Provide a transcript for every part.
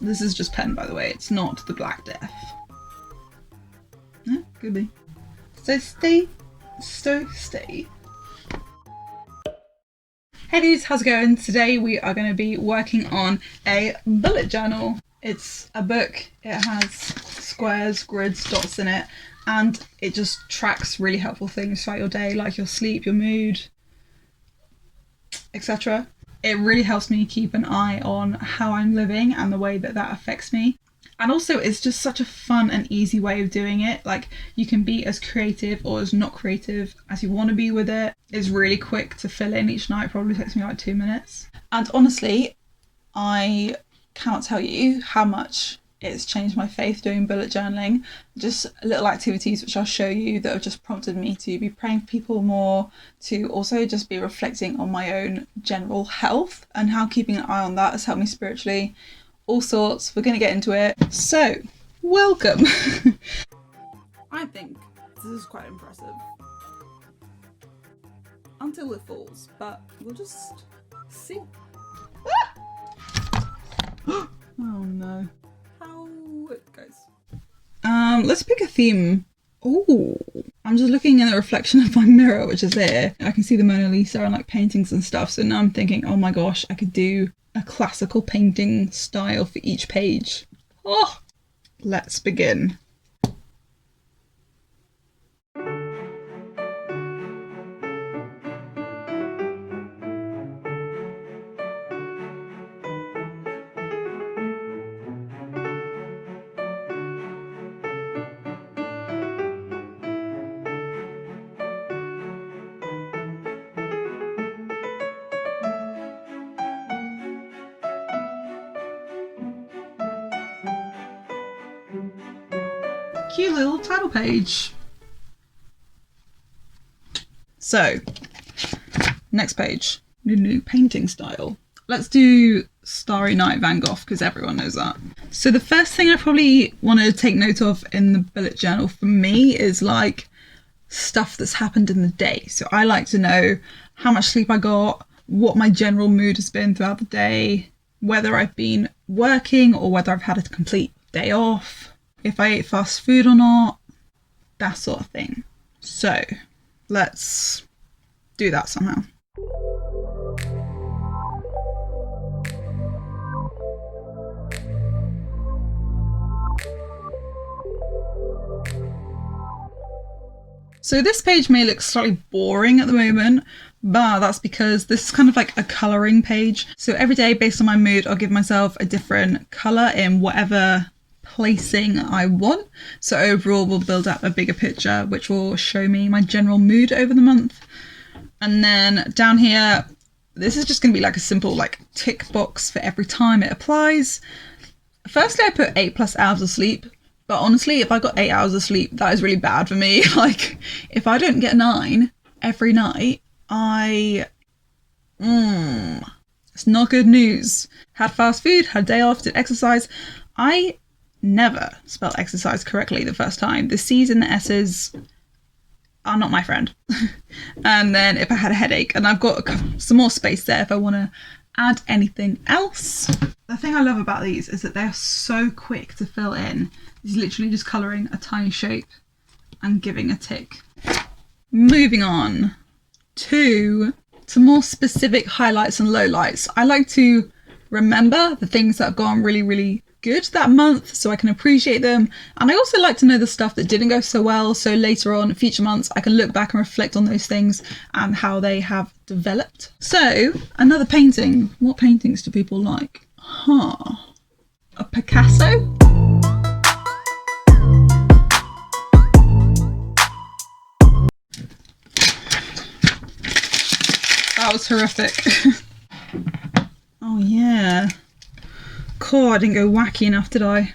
This is just pen, by the way. It's not the Black Death. Yeah, could be. So stay. Hey dudes, how's it going? Today we are going to be working on a bullet journal. It's a book. It has squares, grids, dots in it, and it just tracks really helpful things throughout your day, like your sleep, your mood, etc. It really helps me keep an eye on how I'm living and the way that that affects me. And also it's just such a fun and easy way of doing it. Like, you can be as creative or as not creative as you want to be with it. It's really quick to fill in each night. It probably takes me like 2 minutes. And honestly, I cannot tell you how much it's changed my faith doing bullet journaling. Just little activities which I'll show you that have just prompted me to be praying for people more, to also just be reflecting on my own general health and how keeping an eye on that has helped me spiritually. All sorts. We're going to get into it. So, welcome. I think this is quite impressive. Until it falls, but we'll just see. Oh no. How it goes. Let's pick a theme. Oh, I'm just looking in the reflection of my mirror, which is here. I can see the Mona Lisa and like paintings and stuff. So now I'm thinking, oh my gosh, I could do a classical painting style for each page. Oh, let's begin. Cute little title page. So, next page. New painting style. Let's do Starry Night Van Gogh, because everyone knows that. So the first thing I probably want to take note of in the bullet journal for me is like stuff that's happened in the day. So I like to know how much sleep I got, what my general mood has been throughout the day, whether I've been working or whether I've had a complete day off, if I ate fast food or not, that sort of thing. So let's do that somehow. So this page may look slightly boring at the moment, but that's because this is kind of like a colouring page. So every day, based on my mood, I'll give myself a different colour in whatever placing I want. So overall we'll build up a bigger picture which will show me my general mood over the month. And then down here, this is just going to be like a simple like tick box for every time it applies. Firstly, I put 8+ hours of sleep, but honestly if I got 8 hours of sleep, that is really bad for me. Like, if I don't get 9 every night, it's not good news. Had fast food, had a day off, did exercise. I never spelled exercise correctly the first time. The C's and the S's are not my friend. And then if I had a headache, and I've got some more space there if I want to add anything else. The thing I love about these is that they're so quick to fill in. It's literally just colouring a tiny shape and giving a tick. Moving on to more specific highlights and lowlights. I like to remember the things that have gone really, really good that month so I can appreciate them, and I also like to know the stuff that didn't go so well, so later on, future months, I can look back and reflect on those things and how they have developed. So another painting. What paintings do people like? A Picasso? That was horrific. Oh yeah. God, I didn't go wacky enough, did I?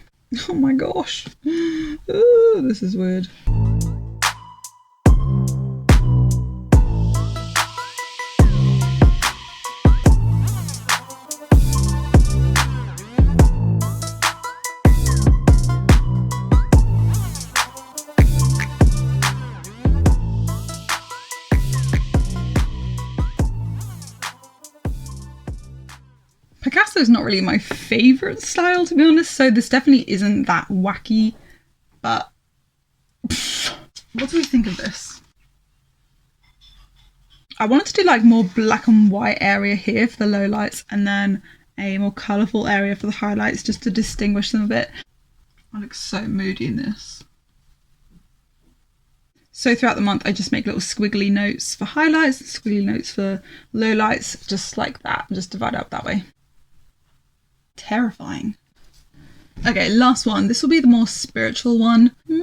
Oh my gosh. Ooh, this is weird. is not really my favourite style, to be honest, so this definitely isn't that wacky, but what do we think of this? I wanted to do like more black and white area here for the lowlights and then a more colourful area for the highlights just to distinguish them a bit. I look so moody in this. So throughout the month I just make little squiggly notes for highlights, squiggly notes for lowlights, just like that, and just divide it up that way. Terrifying. Okay, last one. This will be the more spiritual one. The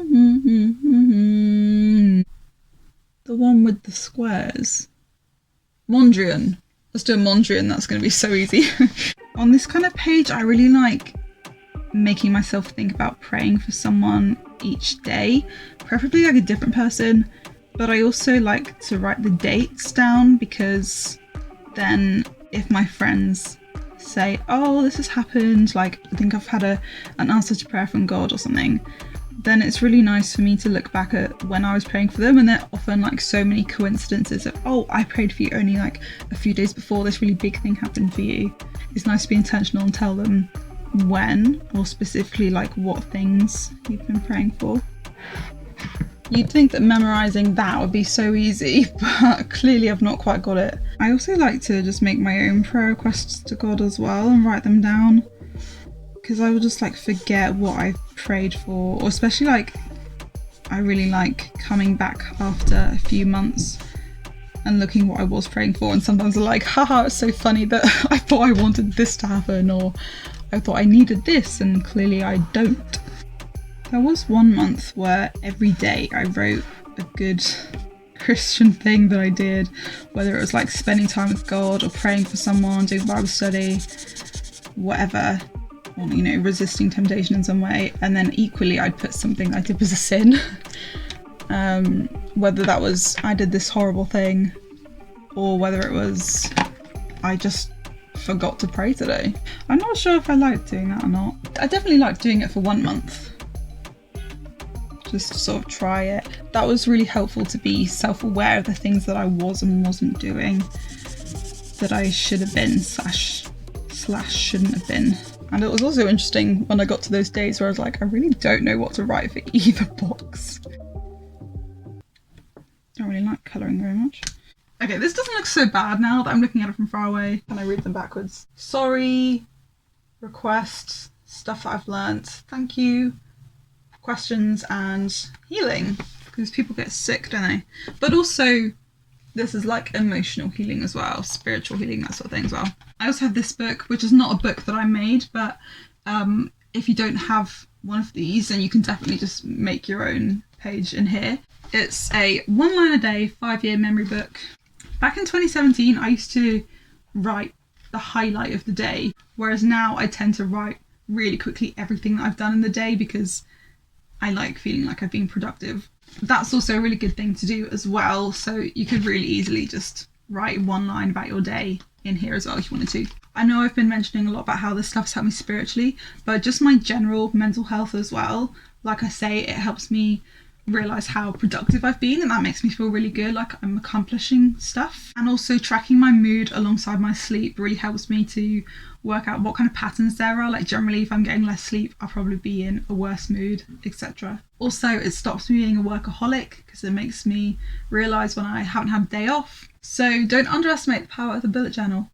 one with the squares. Mondrian. Let's do a Mondrian, that's going to be so easy. On this kind of page, I really like making myself think about praying for someone each day, preferably like a different person, but I also like to write the dates down because then if my friends say, oh, this has happened, like I think I've had an answer to prayer from God or something, then it's really nice for me to look back at when I was praying for them, and there are often like so many coincidences of, oh, I prayed for you only like a few days before this really big thing happened for you. It's nice to be intentional and tell them when, or specifically like what things you've been praying for. You'd think that memorising that would be so easy, but clearly I've not quite got it. I also like to just make my own prayer requests to God as well and write them down, because I will just like forget what I've prayed for, or especially like I really like coming back after a few months and looking what I was praying for, and sometimes I'm like, haha, it's so funny that I thought I wanted this to happen, or I thought I needed this and clearly I don't. There was one month where every day I wrote a good Christian thing that I did, whether it was like spending time with God or praying for someone, doing Bible study, whatever, or, you know, resisting temptation in some way. And then equally I'd put something I did was a sin. Whether that was I did this horrible thing, or whether it was I just forgot to pray today. I'm not sure if I like doing that or not. I definitely like doing it for 1 month. Just to sort of try it. That was really helpful to be self-aware of the things that I was and wasn't doing, that I should have been slash shouldn't have been. And it was also interesting when I got to those days where I was like, I really don't know what to write for either box. Don't really like colouring very much. Okay, this doesn't look so bad now that I'm looking at it from far away. Can I read them backwards? Sorry, requests, stuff that I've learnt, thank you, questions, and healing, because people get sick, don't they? But also this is like emotional healing as well, spiritual healing, that sort of thing as well. I also have this book, which is not a book that I made, but if you don't have one of these, then you can definitely just make your own page in here. It's a 1 line a day 5-year memory book. Back in 2017 I used to write the highlight of the day, whereas now I tend to write really quickly everything that I've done in the day because I like feeling like I've been productive. That's also a really good thing to do as well, so you could really easily just write 1 line about your day in here as well if you wanted to. I know I've been mentioning a lot about how this stuff's helped me spiritually, but just my general mental health as well. Like I say, it helps me realise how productive I've been, and that makes me feel really good, like I'm accomplishing stuff. And also tracking my mood alongside my sleep really helps me to work out what kind of patterns there are. Like generally if I'm getting less sleep, I'll probably be in a worse mood, etc. Also, it stops me being a workaholic because it makes me realise when I haven't had a day off. So don't underestimate the power of the bullet journal.